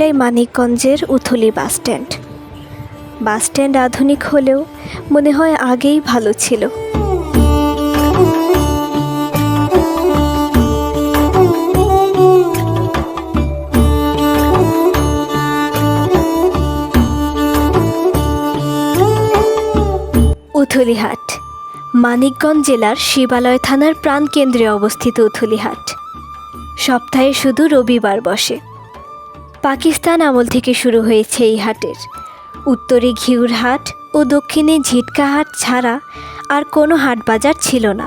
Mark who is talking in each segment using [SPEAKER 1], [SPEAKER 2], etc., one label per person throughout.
[SPEAKER 1] এটাই মানিকগঞ্জের উথলি বাসস্ট্যান্ড। বাসস্ট্যান্ড আধুনিক হলেও মনে হয় আগেই ভালো ছিল। উথলিহাট মানিকগঞ্জ জেলার শিবালয় থানার প্রাণকেন্দ্রে অবস্থিত উথলিহাট সপ্তাহে শুধু রবিবার বসে। পাকিস্তান আমল থেকে শুরু হয়েছে এই হাটের। উত্তরে ঘিউর হাট ও দক্ষিণে ঝিটকা হাট ছাড়া আর কোনো হাট বাজার ছিল না।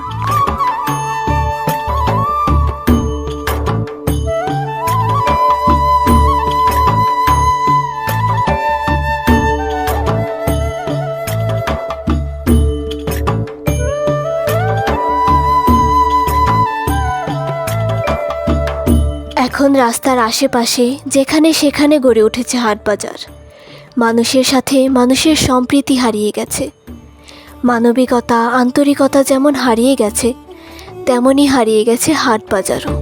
[SPEAKER 1] এখন রাস্তার আশেপাশে যেখানে সেখানে গড়ে উঠেছে হাট বাজার। মানুষের সাথে মানুষের সম্প্রীতি হারিয়ে গেছে। মানবিকতা, আন্তরিকতা যেমন হারিয়ে গেছে, তেমনই হারিয়ে গেছে হাট বাজারও।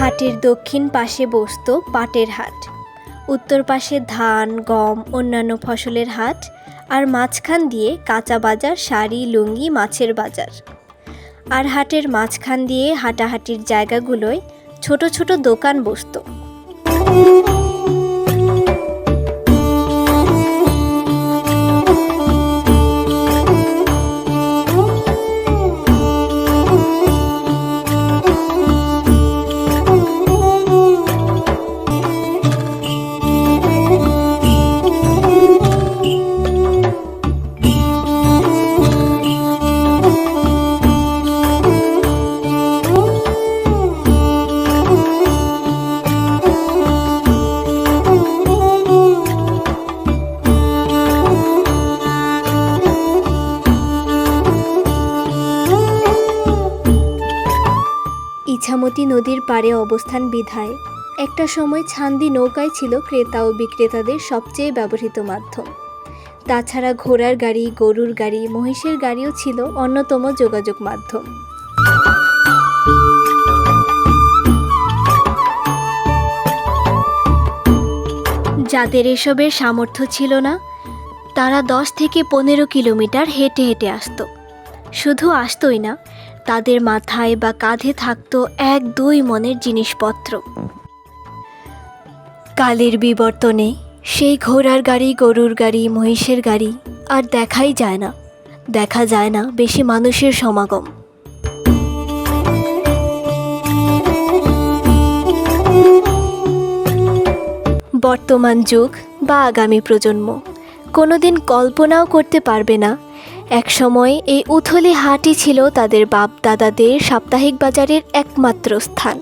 [SPEAKER 1] হাটের দক্ষিণ পাশে বসত পাটের হাট, উত্তর পাশে ধান, গম, অন্যান্য ফসলের হাট, আর মাঝখান দিয়ে কাঁচা বাজার, শাড়ি, লুঙ্গি, মাছের বাজার। আর হাটের মাঝখান দিয়ে হাঁটাহাঁটির জায়গাগুলোয় ছোট ছোট দোকান বসত। ইছামতি নদীর পাড়ে অবস্থান বিধায় একটা সময় ছান্দি নৌকাই ছিল ক্রেতা ও বিক্রেতাদের সবচেয়ে ব্যবহৃত মাধ্যম। তাছাড়া ঘোড়ার গাড়ি, গরুর গাড়ি, মহিষের গাড়িও ছিল অন্যতম যোগাযোগ মাধ্যম। যাদের এসবের সামর্থ্য ছিল না, তারা 10 থেকে 15 কিলোমিটার হেঁটে হেঁটে আসতো। শুধু আসতোই না, তাদের মাথায় বা কাঁধে থাকতো 1-2 মনের জিনিসপত্র। কালের বিবর্তনে সেই ঘোড়ার গাড়ি, গরুর গাড়ি, মহিষের গাড়ি আর দেখা যায় না বেশি মানুষের সমাগম। বর্তমান যুগ বা আগামী প্রজন্ম কোনোদিন কল্পনাও করতে পারবে না একসময় এই উথলি হাটই ছিল তাদের বাপ দাদাদের সাপ্তাহিক বাজারের একমাত্র স্থান।